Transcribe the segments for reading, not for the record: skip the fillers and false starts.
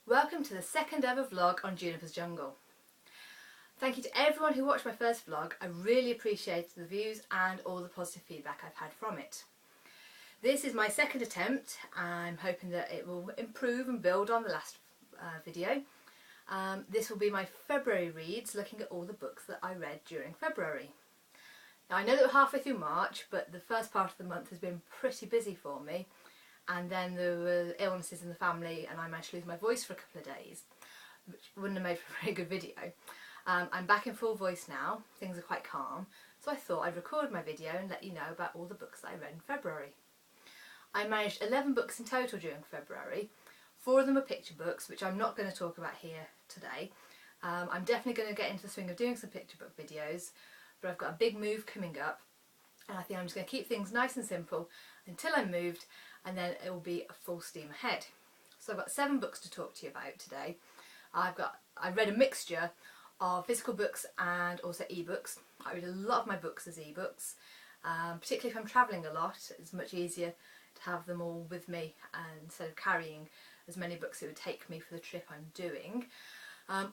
Welcome to the second ever vlog on Juniper's Jungle. Thank you to everyone who watched my first vlog. I really appreciate the views and all the positive feedback I've had from it. This is my second attempt. I'm hoping that it will improve and build on the last video. This will be my February reads, looking at all the books that I read during February. Now I know that we're halfway through March, but the first part of the month has been pretty busy for me. And then there were illnesses in the family and I managed to lose my voice for a couple of days, which wouldn't have made for a very good video. I'm back in full voice now, things are quite calm, so I thought I'd record my video and let you know about all the books that I read in February. I managed 11 books in total during February. 4 of them are picture books, which I'm not going to talk about here today. I'm definitely going to get into the swing of doing some picture book videos, but I've got a big move coming up and I think I'm just going to keep things nice and simple until I'm moved, and then it will be a full steam ahead. So I've got 7 books to talk to you about today. I read a mixture of physical books and also ebooks. I read a lot of my books as ebooks, particularly if I'm travelling a lot. It's much easier to have them all with me instead of carrying as many books it would take me for the trip I'm doing.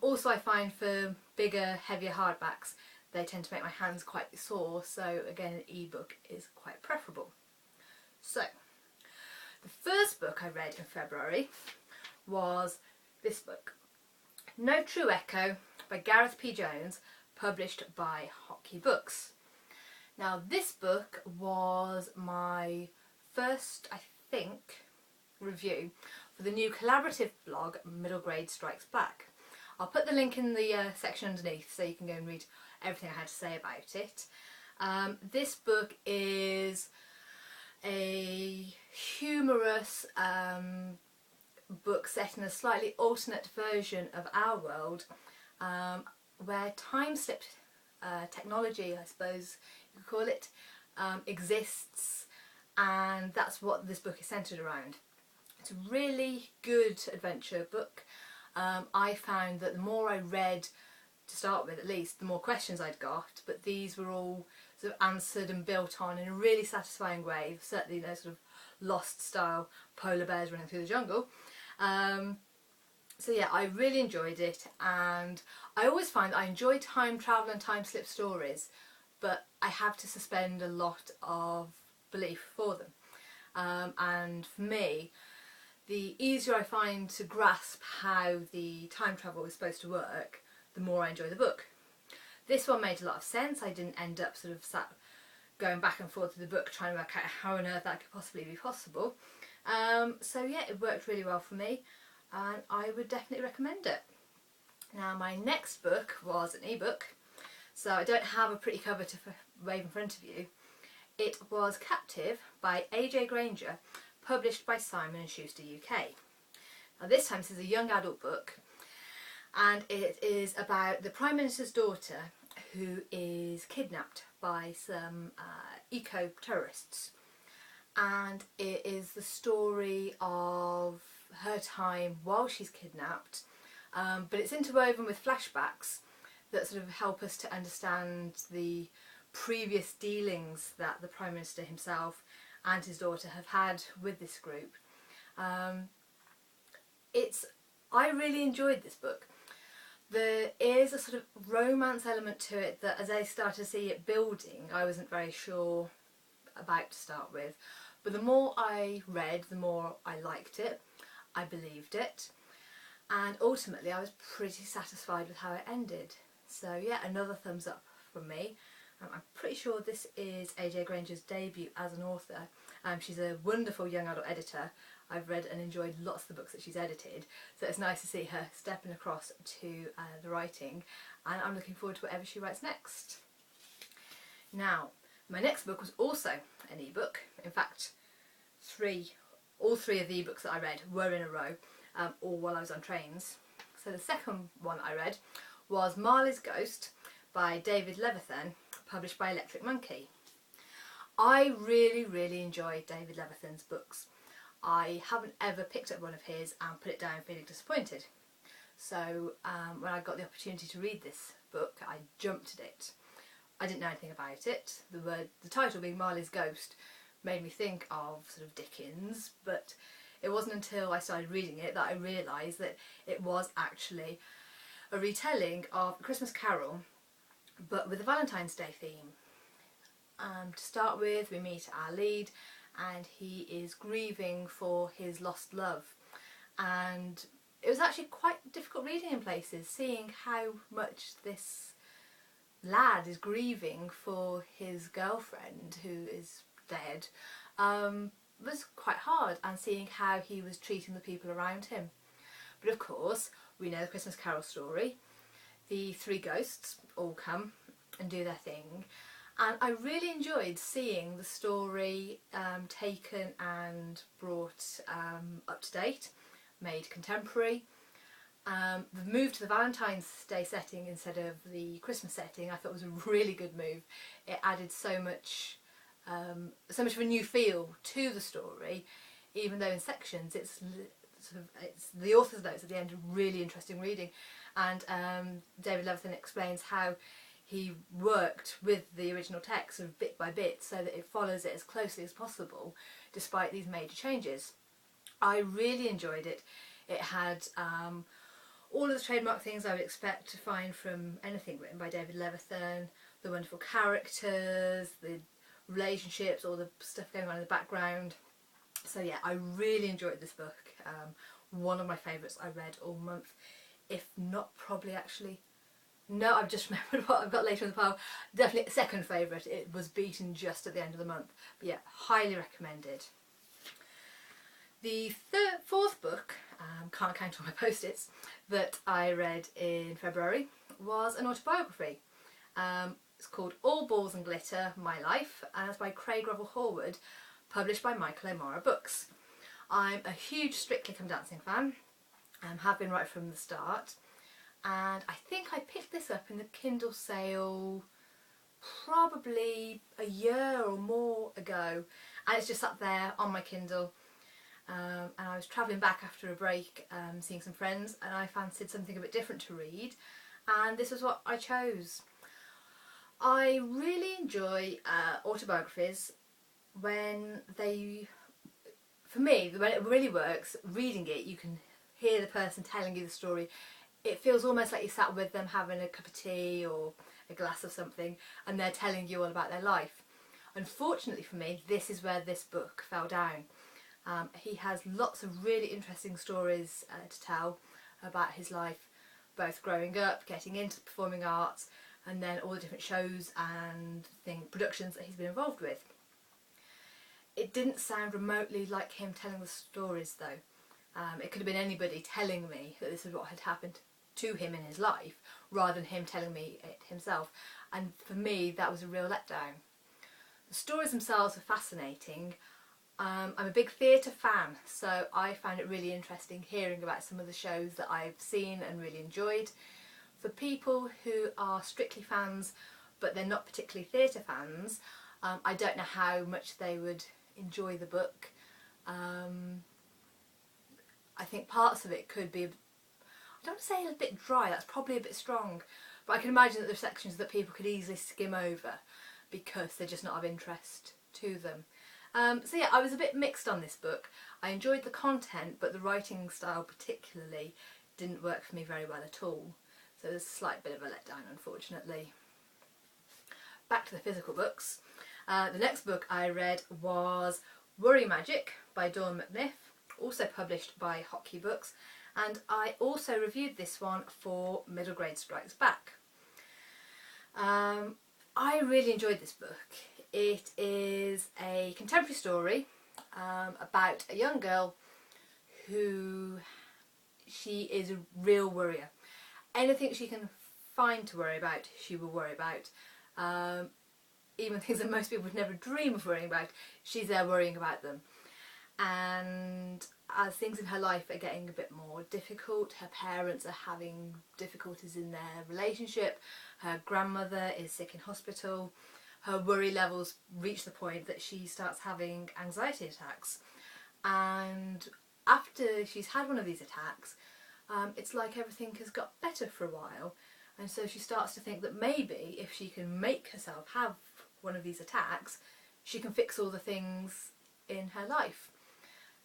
Also I find for bigger, heavier hardbacks they tend to make my hands quite sore, so again an ebook is quite preferable. So the first book I read in February was this book, No True Echo by Gareth P. Jones, published by Hotkey Books. Now this book was my first, I think, review for the new collaborative blog Middle Grade Strikes Back. I'll put the link in the section underneath so you can go and read everything I had to say about it. This book is a humorous book set in a slightly alternate version of our world, where time slip technology, I suppose you could call it, exists, and that's what this book is centred around. It's a really good adventure book. I found that the more I read, to start with at least, the more questions I'd got, but these were all sort of answered and built on in a really satisfying way. Certainly no sort of Lost style polar bears running through the jungle. So yeah, I really enjoyed it, and I always find that I enjoy time travel and time slip stories, but I have to suspend a lot of belief for them. And for me, the easier I find to grasp how the time travel is supposed to work, the more I enjoy the book. This one made a lot of sense. I didn't end up sort of sat going back and forth with the book trying to work out how on earth that could possibly be possible. So yeah, it worked really well for me and I would definitely recommend it. Now my next book was an ebook, so I don't have a pretty cover to wave in front of you. It was Captive by AJ Granger, published by Simon & Schuster UK. Now this time this is a young adult book, and it is about the Prime Minister's daughter who is kidnapped by some eco-terrorists, and it is the story of her time while she's kidnapped, but it's interwoven with flashbacks that sort of help us to understand the previous dealings that the Prime Minister himself and his daughter have had with this group. I really enjoyed this book. There is a sort of romance element to it that as I started to see it building, I wasn't very sure about to start with. But the more I read, the more I liked it, I believed it, and ultimately I was pretty satisfied with how it ended. So yeah, another thumbs up from me. I'm pretty sure this is AJ Granger's debut as an author. She's a wonderful young adult editor. I've read and enjoyed lots of the books that she's edited, so it's nice to see her stepping across to the writing, and I'm looking forward to whatever she writes next. Now, my next book was also an ebook. In fact, all three of the ebooks that I read were in a row, all while I was on trains. So the second one I read was Marley's Ghost by David Levithan, published by Electric Monkey. I really enjoyed David Levithan's books. I haven't ever picked up one of his and put it down feeling disappointed. So when I got the opportunity to read this book, I jumped at it. I didn't know anything about it. The title being Marley's Ghost made me think of sort of Dickens, but It wasn't until I started reading it that I realised that it was actually a retelling of A Christmas Carol, but with a Valentine's Day theme. To start with, we meet our lead, and he is grieving for his lost love, and it was actually quite difficult reading in places, seeing how much this lad is grieving for his girlfriend who is dead. Was quite hard, and seeing how he was treating the people around him. But of course, we know the Christmas Carol story. The three ghosts all come and do their thing, and I really enjoyed seeing the story taken and brought up to date, made contemporary. The move to the Valentine's Day setting instead of the Christmas setting I thought was a really good move. It added so much of a new feel to the story, even though in sections it's the author's notes at the end are really interesting reading, and David Levithan explains how he worked with the original text sort of bit by bit so that it follows it as closely as possible despite these major changes. I really enjoyed it. It had all of the trademark things I would expect to find from anything written by David Levithan, the wonderful characters, the relationships, all the stuff going on in the background. So yeah, I really enjoyed this book. One of my favourites I read all month, if not probably actually. No, I've just remembered what I've got later in the pile. Definitely second favourite. It was beaten just at the end of the month. But yeah, highly recommended. The fourth book, can't count on my post-its, that I read in February was an autobiography. It's called All Balls and Glitter, My Life, and it's by Craig Revel Horwood, published by Michael O'Mara Books. I'm a huge Strictly Come Dancing fan, have been right from the start, and I think I picked this up in the Kindle sale probably a year or more ago, and it's just sat there on my Kindle. And I was travelling back after a break, seeing some friends, and I fancied something a bit different to read, and this was what I chose. I really enjoy autobiographies when they, for me, when it really works, reading it, you can hear the person telling you the story. It feels almost like you sat with them having a cup of tea or a glass of something, and they're telling you all about their life. Unfortunately for me, this is where this book fell down. He has lots of really interesting stories to tell about his life, both growing up, getting into the performing arts, and then all the different shows and productions that he's been involved with. It didn't sound remotely like him telling the stories though. It could have been anybody telling me that this is what had happened to him in his life, rather than him telling me it himself. And for me, that was a real letdown. The stories themselves are fascinating. I'm a big theatre fan, so I found it really interesting hearing about some of the shows that I've seen and really enjoyed. For people who are Strictly fans but they're not particularly theatre fans, I don't know how much they would enjoy the book. I think parts of it could be, I don't want to say a bit dry, that's probably a bit strong, but I can imagine that there are sections that people could easily skim over because they're just not of interest to them. So yeah, I was a bit mixed on this book. I enjoyed the content, but the writing style particularly didn't work for me very well at all. So there's a slight bit of a letdown, unfortunately. Back to the physical books. The next book I read was Worry Magic by Dawn McNiff, also published by Hotkey Books, and I also reviewed this one for Middle Grade Strikes Back. I really enjoyed this book. It is a contemporary story about a young girl who she is a real worrier. Anything she can find to worry about, she will worry about. Even things that most people would never dream of worrying about, she's there worrying about them. And as things in her life are getting a bit more difficult, her parents are having difficulties in their relationship, her grandmother is sick in hospital, her worry levels reach the point that she starts having anxiety attacks. And after she's had one of these attacks, it's like everything has got better for a while, and so she starts to think that maybe if she can make herself have one of these attacks, she can fix all the things in her life.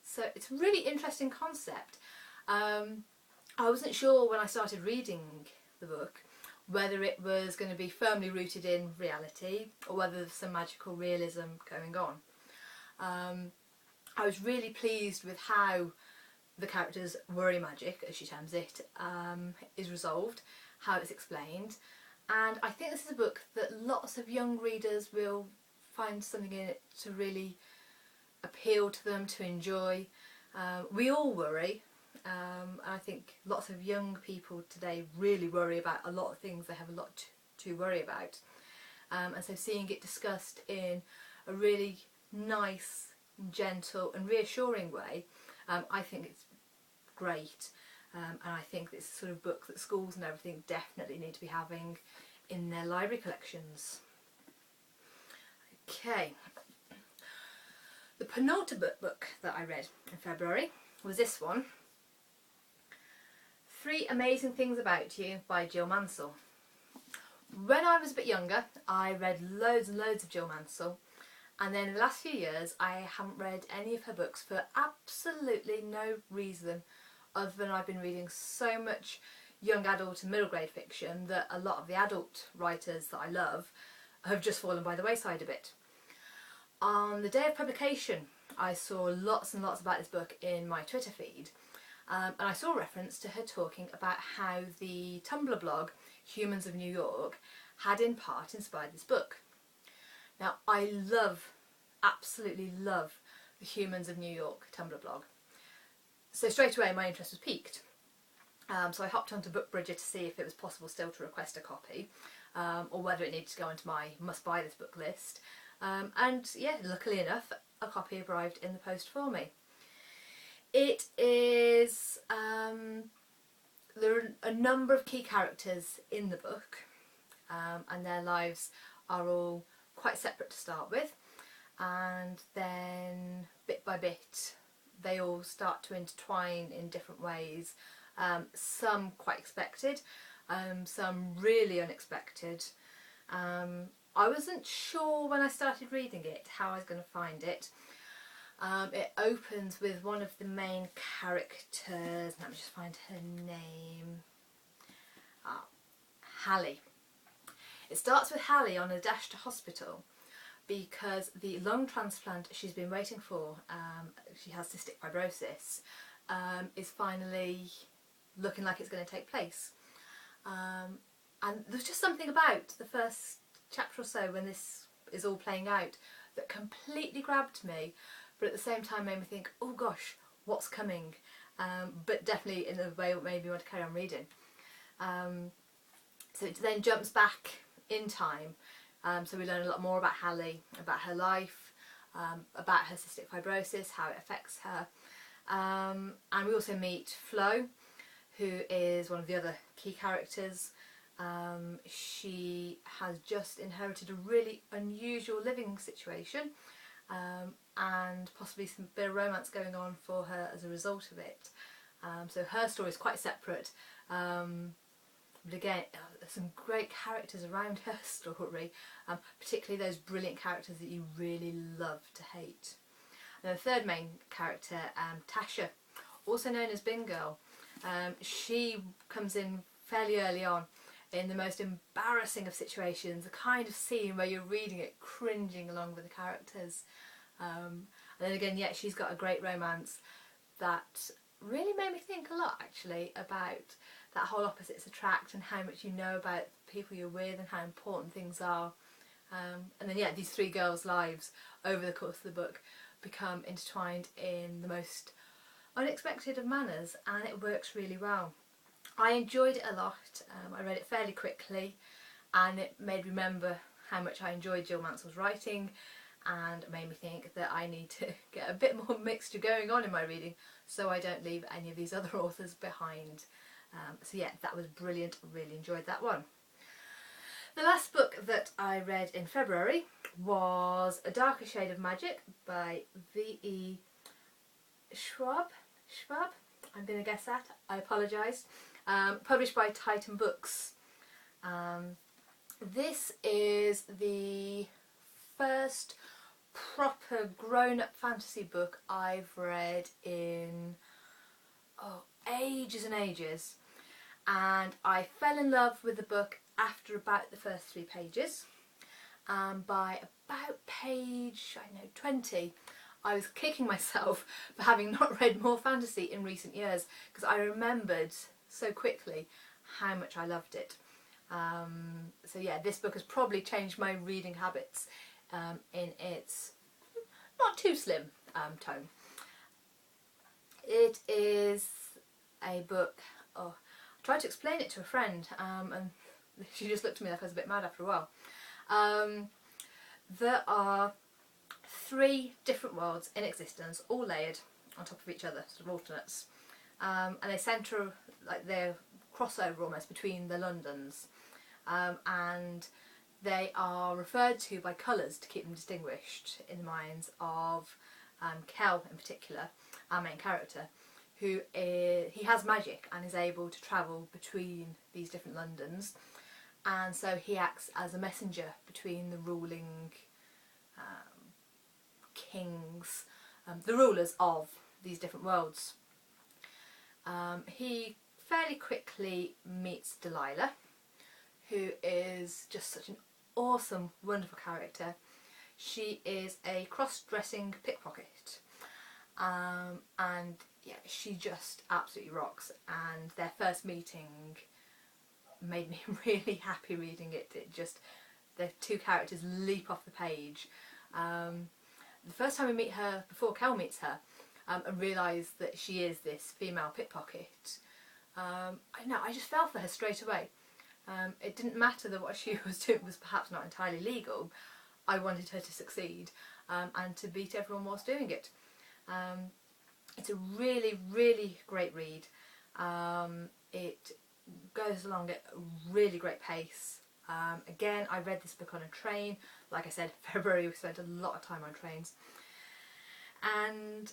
So it's a really interesting concept. I wasn't sure when I started reading the book whether it was going to be firmly rooted in reality or whether there's some magical realism going on. I was really pleased with how the character's worry magic, as she terms it, is resolved, how it's explained, and I think this is a book that lots of young readers will find something in it to really appeal to them, to enjoy. We all worry, and I think lots of young people today really worry about a lot of things. They have a lot to worry about, and so seeing it discussed in a really nice, gentle and reassuring way, I think it's great, and I think it's the sort of book that schools and everything definitely need to be having in their library collections. Okay, the penultimate book that I read in February was this one, 3 Amazing Things About You by Jill Mansell. When I was a bit younger, I read loads and loads of Jill Mansell, and then in the last few years I haven't read any of her books for absolutely no reason other than I've been reading so much young adult and middle grade fiction that a lot of the adult writers that I love have just fallen by the wayside a bit. On the day of publication I saw lots and lots about this book in my Twitter feed, and I saw a reference to her talking about how the Tumblr blog Humans of New York had in part inspired this book. Now I absolutely love the Humans of New York Tumblr blog, so straight away my interest was piqued. So I hopped onto Bookbridger to see if it was possible still to request a copy, or whether it needed to go into my must buy this book list, and yeah, luckily enough a copy arrived in the post for me. It is, there are a number of key characters in the book, and their lives are all quite separate to start with, and then bit by bit they all start to intertwine in different ways, some quite expected, some really unexpected. I wasn't sure when I started reading it how I was going to find it. It opens with one of the main characters, let me just find her name, Hallie. It starts with Hallie on a dash to hospital because the lung transplant she's been waiting for, she has cystic fibrosis, is finally looking like it's going to take place. And there's just something about the first chapter or so when this is all playing out that completely grabbed me, but at the same time made me think, oh gosh, what's coming? But definitely in a way that made me want to carry on reading. So it then jumps back in time, so we learn a lot more about Hallie, about her life, about her cystic fibrosis, how it affects her, and we also meet Flo, who is one of the other key characters. She has just inherited a really unusual living situation, and possibly some bit of romance going on for her as a result of it. So her story is quite separate, but again, there's some great characters around her story, particularly those brilliant characters that you really love to hate. And the third main character, Tasha, also known as Bin Girl, she comes in fairly early on in the most embarrassing of situations, the kind of scene where you're reading it cringing along with the characters. And then again, yeah, she's got a great romance that really made me think a lot actually about that whole opposites attract and how much you know about the people you're with and how important things are. And then yeah, these 3 girls' lives over the course of the book become intertwined in the most unexpected of manners, and it works really well. I enjoyed it a lot. I read it fairly quickly, and it made me remember how much I enjoyed Jill Mansell's writing, and it made me think that I need to get a bit more mixture going on in my reading so I don't leave any of these other authors behind. So yeah, that was brilliant. Really enjoyed that one. The last book that I read in February was A Darker Shade of Magic by V.E. Schwab? I'm going to guess that. I apologise. Published by Titan Books. This is the first proper grown-up fantasy book I've read in ages and ages, and I fell in love with the book after about the first 3 pages. By about page, I don't know, 20, I was kicking myself for having not read more fantasy in recent years, because I remembered so quickly how much I loved it. So yeah, this book has probably changed my reading habits in its not too slim tone. It is a book, I tried to explain it to a friend and she just looked at me like I was a bit mad after a while. There are 3 different worlds in existence, all layered on top of each other, sort of alternates, and they centre, like they're crossover almost between the Londons, and they are referred to by colours to keep them distinguished in the minds of Kel in particular, our main character, who he has magic and is able to travel between these different Londons, and so he acts as a messenger between the ruling kings, the rulers of these different worlds. He fairly quickly meets Delilah, who is just such an awesome, wonderful character. She is a cross-dressing pickpocket, and yeah, she just absolutely rocks, and their first meeting made me really happy reading it. The 2 characters leap off the page. The first time we meet her, before Kel meets her, and realise that she is this female pickpocket, I just fell for her straight away. It didn't matter that what she was doing was perhaps not entirely legal. I wanted her to succeed and to beat everyone whilst doing it. It's a really, really great read. It goes along at a really great pace. Again, I read this book on a train. Like I said, February we spent a lot of time on trains, and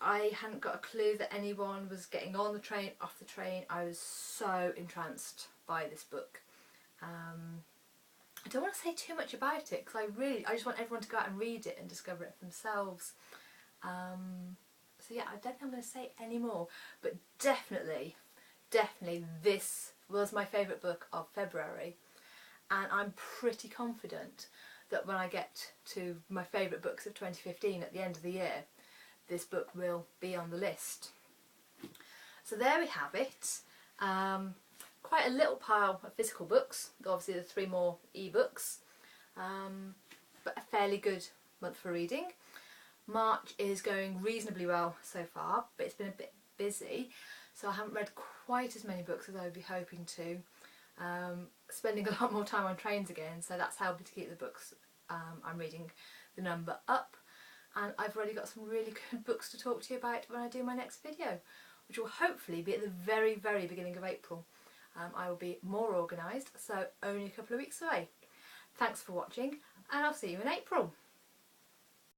I hadn't got a clue that anyone was getting on the train, off the train. I was so entranced by this book. I don't want to say too much about it, because I just want everyone to go out and read it and discover it for themselves. So yeah, I don't think I'm going to say any more, but definitely this was my favourite book of February, and I'm pretty confident that when I get to my favourite books of 2015 at the end of the year, this book will be on the list. So there we have it. Quite a little pile of physical books, obviously the 3 more e-books, but a fairly good month for reading. March is going reasonably well so far, but it's been a bit busy, so I haven't read quite as many books as I would be hoping to. Spending a lot more time on trains again, so that's helping to keep the books I'm reading, the number up, and I've already got some really good books to talk to you about when I do my next video, which will hopefully be at the very, very beginning of April. I will be more organised, so only a couple of weeks away. Thanks for watching, and I'll see you in April.